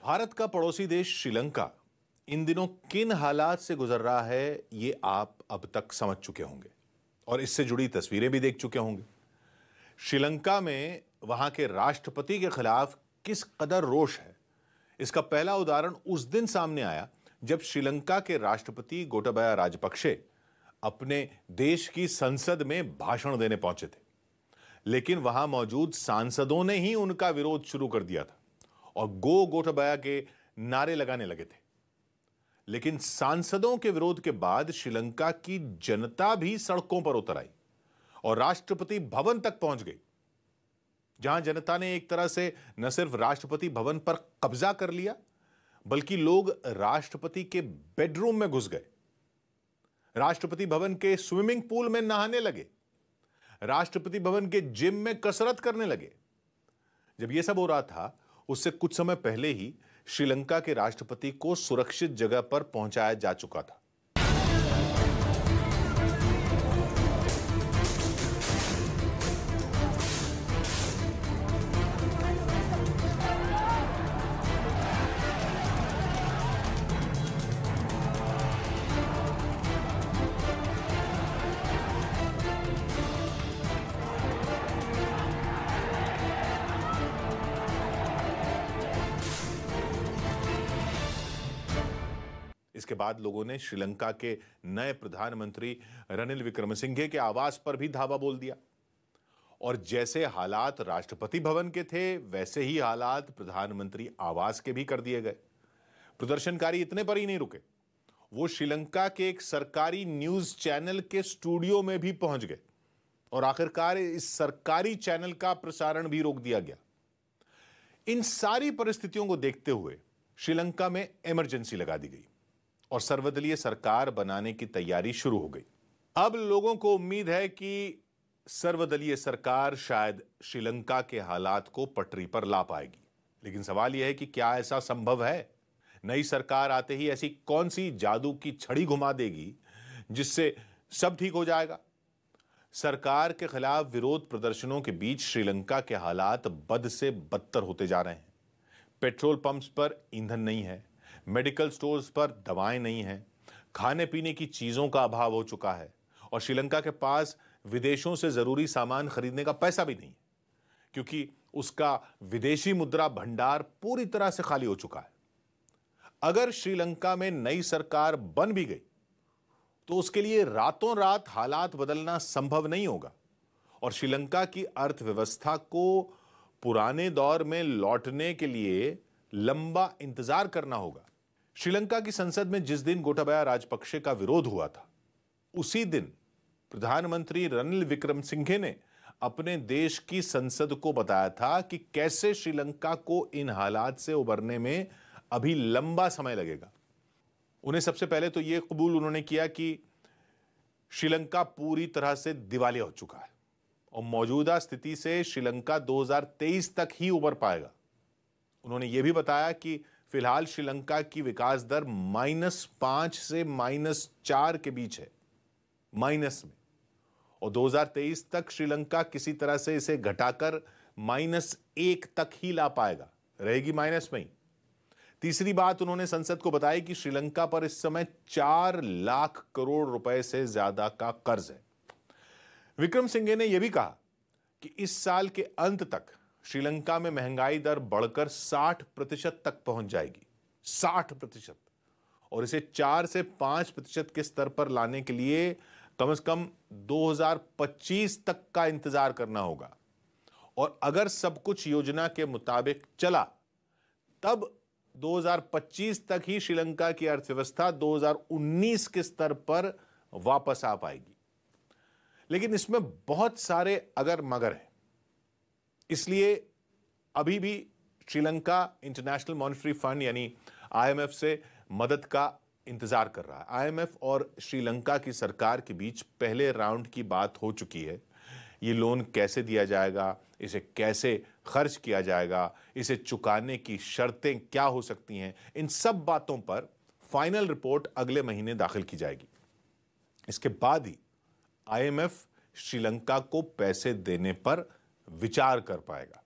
भारत का पड़ोसी देश श्रीलंका इन दिनों किन हालात से गुजर रहा है, ये आप अब तक समझ चुके होंगे और इससे जुड़ी तस्वीरें भी देख चुके होंगे। श्रीलंका में वहां के राष्ट्रपति के खिलाफ किस कदर रोष है, इसका पहला उदाहरण उस दिन सामने आया जब श्रीलंका के राष्ट्रपति गोटाबाया राजपक्षे अपने देश की संसद में भाषण देने पहुंचे थे। लेकिन वहां मौजूद सांसदों ने ही उनका विरोध शुरू कर दिया था और गो गोटाबाया के नारे लगाने लगे थे। लेकिन सांसदों के विरोध के बाद श्रीलंका की जनता भी सड़कों पर उतर आई और राष्ट्रपति भवन तक पहुंच गई, जहां जनता ने एक तरह से न सिर्फ राष्ट्रपति भवन पर कब्जा कर लिया, बल्कि लोग राष्ट्रपति के बेडरूम में घुस गए, राष्ट्रपति भवन के स्विमिंग पूल में नहाने लगे, राष्ट्रपति भवन के जिम में कसरत करने लगे। जब यह सब हो रहा था, उससे कुछ समय पहले ही श्रीलंका के राष्ट्रपति को सुरक्षित जगह पर पहुंचाया जा चुका था। इसके बाद लोगों ने श्रीलंका के नए प्रधानमंत्री रनिल विक्रमसिंघे के आवास पर भी धावा बोल दिया और जैसे हालात राष्ट्रपति भवन के थे, वैसे ही हालात प्रधानमंत्री आवास के भी कर दिए गए। प्रदर्शनकारी इतने पर ही नहीं रुके, वो श्रीलंका के एक सरकारी न्यूज चैनल के स्टूडियो में भी पहुंच गए और आखिरकार इस सरकारी चैनल का प्रसारण भी रोक दिया गया। इन सारी परिस्थितियों को देखते हुए श्रीलंका में इमरजेंसी लगा दी गई और सर्वदलीय सरकार बनाने की तैयारी शुरू हो गई। अब लोगों को उम्मीद है कि सर्वदलीय सरकार शायद श्रीलंका के हालात को पटरी पर ला पाएगी। लेकिन सवाल यह है कि क्या ऐसा संभव है? नई सरकार आते ही ऐसी कौन सी जादू की छड़ी घुमा देगी जिससे सब ठीक हो जाएगा? सरकार के खिलाफ विरोध प्रदर्शनों के बीच श्रीलंका के हालात बद से बदतर होते जा रहे हैं। पेट्रोल पंप्स पर ईंधन नहीं है, मेडिकल स्टोर्स पर दवाएं नहीं हैं, खाने पीने की चीजों का अभाव हो चुका है और श्रीलंका के पास विदेशों से जरूरी सामान खरीदने का पैसा भी नहीं है, क्योंकि उसका विदेशी मुद्रा भंडार पूरी तरह से खाली हो चुका है। अगर श्रीलंका में नई सरकार बन भी गई तो उसके लिए रातों रात हालात बदलना संभव नहीं होगा और श्रीलंका की अर्थव्यवस्था को पुराने दौर में लौटने के लिए लंबा इंतजार करना होगा। श्रीलंका की संसद में जिस दिन गोटाबाया राजपक्षे का विरोध हुआ था, उसी दिन प्रधानमंत्री रनिल विक्रमसिंघे ने अपने देश की संसद को बताया था कि कैसे श्रीलंका को इन हालात से उबरने में अभी लंबा समय लगेगा। उन्हें सबसे पहले तो यह कबूल उन्होंने किया कि श्रीलंका पूरी तरह से दिवालिया हो चुका है और मौजूदा स्थिति से श्रीलंका 2023 तक ही उबर पाएगा। उन्होंने यह भी बताया कि फिलहाल श्रीलंका की विकास दर -5 से -4 के बीच है, माइनस में, और 2023 तक श्रीलंका किसी तरह से इसे घटाकर -1 तक ही ला पाएगा, रहेगी माइनस में ही। तीसरी बात उन्होंने संसद को बताई कि श्रीलंका पर इस समय 4 लाख करोड़ रुपए से ज्यादा का कर्ज है। विक्रमसिंघे ने यह भी कहा कि इस साल के अंत तक श्रीलंका में महंगाई दर बढ़कर 60% तक पहुंच जाएगी, 60%, और इसे 4 से 5% के स्तर पर लाने के लिए कम से कम 2025 तक का इंतजार करना होगा। और अगर सब कुछ योजना के मुताबिक चला तब 2025 तक ही श्रीलंका की अर्थव्यवस्था 2019 के स्तर पर वापस आ पाएगी। लेकिन इसमें बहुत सारे अगर मगर हैं, इसलिए अभी भी श्रीलंका इंटरनेशनल मॉनेटरी फंड यानी आईएमएफ से मदद का इंतजार कर रहा है। आईएमएफ और श्रीलंका की सरकार के बीच पहले राउंड की बात हो चुकी है। ये लोन कैसे दिया जाएगा, इसे कैसे खर्च किया जाएगा, इसे चुकाने की शर्तें क्या हो सकती हैं, इन सब बातों पर फाइनल रिपोर्ट अगले महीने दाखिल की जाएगी। इसके बाद ही आईएमएफ श्रीलंका को पैसे देने पर विचार कर पाएगा।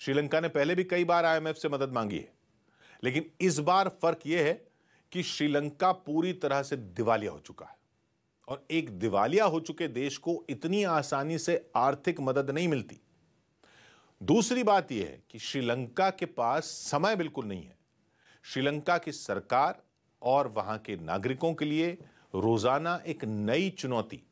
श्रीलंका ने पहले भी कई बार आईएमएफ से मदद मांगी है, लेकिन इस बार फर्क यह है कि श्रीलंका पूरी तरह से दिवालिया हो चुका है और एक दिवालिया हो चुके देश को इतनी आसानी से आर्थिक मदद नहीं मिलती। दूसरी बात यह है कि श्रीलंका के पास समय बिल्कुल नहीं है। श्रीलंका की सरकार और वहां के नागरिकों के लिए रोजाना एक नई चुनौती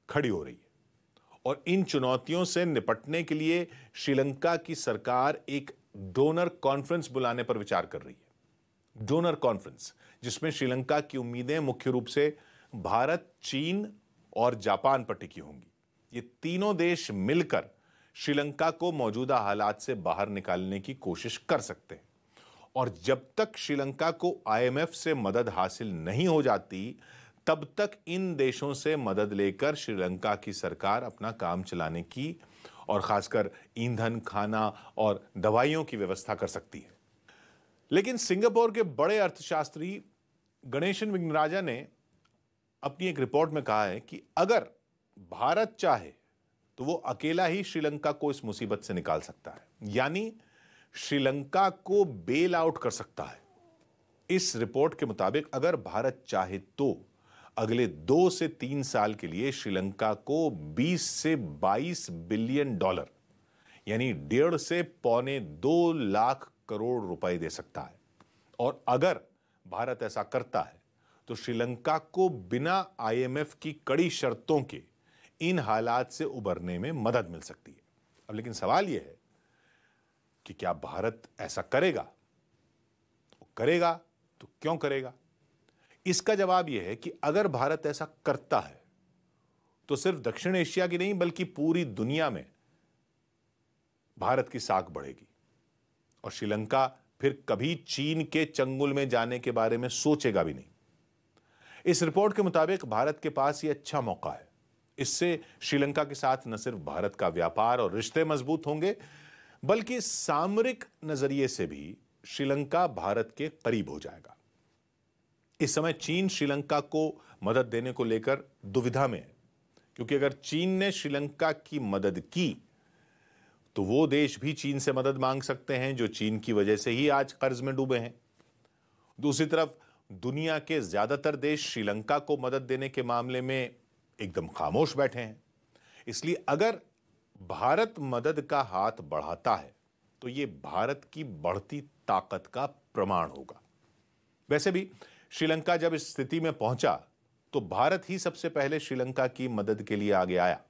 खड़ी हो रही है और इन चुनौतियों से निपटने के लिए श्रीलंका की सरकार एक डोनर कॉन्फ्रेंस बुलाने पर विचार कर रही है। डोनर कॉन्फ्रेंस जिसमें श्रीलंका की उम्मीदें मुख्य रूप से भारत, चीन और जापान पर टिकी होंगी। ये तीनों देश मिलकर श्रीलंका को मौजूदा हालात से बाहर निकालने की कोशिश कर सकते हैं और जब तक श्रीलंका को आईएमएफ से मदद हासिल नहीं हो जाती तब तक इन देशों से मदद लेकर श्रीलंका की सरकार अपना काम चलाने की और खासकर ईंधन, खाना और दवाइयों की व्यवस्था कर सकती है। लेकिन सिंगापुर के बड़े अर्थशास्त्री गणेशन विघ्नराजा ने अपनी एक रिपोर्ट में कहा है कि अगर भारत चाहे तो वो अकेला ही श्रीलंका को इस मुसीबत से निकाल सकता है, यानी श्रीलंका को बेल आउट कर सकता है। इस रिपोर्ट के मुताबिक अगर भारत चाहे तो अगले 2 से 3 साल के लिए श्रीलंका को 20 से 22 बिलियन डॉलर यानी 1.5 से 1.25 लाख करोड़ रुपए दे सकता है। और अगर भारत ऐसा करता है तो श्रीलंका को बिना आईएमएफ की कड़ी शर्तों के इन हालात से उबरने में मदद मिल सकती है। अब लेकिन सवाल यह है कि क्या भारत ऐसा करेगा? करेगा तो क्यों करेगा? इसका जवाब यह है कि अगर भारत ऐसा करता है तो सिर्फ दक्षिण एशिया की नहीं बल्कि पूरी दुनिया में भारत की साख बढ़ेगी और श्रीलंका फिर कभी चीन के चंगुल में जाने के बारे में सोचेगा भी नहीं। इस रिपोर्ट के मुताबिक भारत के पास यह अच्छा मौका है। इससे श्रीलंका के साथ न सिर्फ भारत का व्यापार और रिश्ते मजबूत होंगे बल्कि सामरिक नजरिए से भी श्रीलंका भारत के करीब हो जाएगा। इस समय चीन श्रीलंका को मदद देने को लेकर दुविधा में है क्योंकि अगर चीन ने श्रीलंका की मदद की तो वो देश भी चीन से मदद मांग सकते हैं जो चीन की वजह से ही आज कर्ज में डूबे हैं। दूसरी तरफ दुनिया के ज्यादातर देश श्रीलंका को मदद देने के मामले में एकदम खामोश बैठे हैं। इसलिए अगर भारत मदद का हाथ बढ़ाता है तो यह भारत की बढ़ती ताकत का प्रमाण होगा। वैसे भी श्रीलंका जब इस स्थिति में पहुंचा तो भारत ही सबसे पहले श्रीलंका की मदद के लिए आगे आया।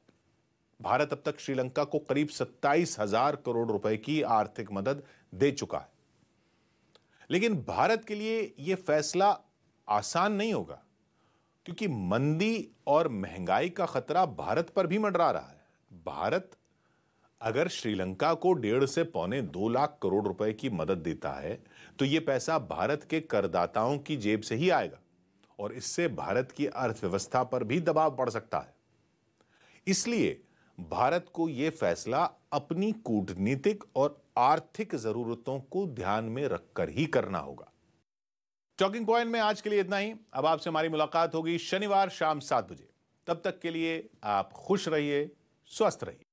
भारत अब तक श्रीलंका को करीब 27,000 करोड़ रुपए की आर्थिक मदद दे चुका है। लेकिन भारत के लिए यह फैसला आसान नहीं होगा क्योंकि मंदी और महंगाई का खतरा भारत पर भी मंडरा रहा है। भारत अगर श्रीलंका को 1.5 से 1.25 लाख करोड़ रुपए की मदद देता है तो यह पैसा भारत के करदाताओं की जेब से ही आएगा और इससे भारत की अर्थव्यवस्था पर भी दबाव पड़ सकता है। इसलिए भारत को यह फैसला अपनी कूटनीतिक और आर्थिक जरूरतों को ध्यान में रखकर ही करना होगा। टॉकिंग पॉइंट में आज के लिए इतना ही। अब आपसे हमारी मुलाकात होगी शनिवार शाम 7 बजे। तब तक के लिए आप खुश रहिए, स्वस्थ रहिए।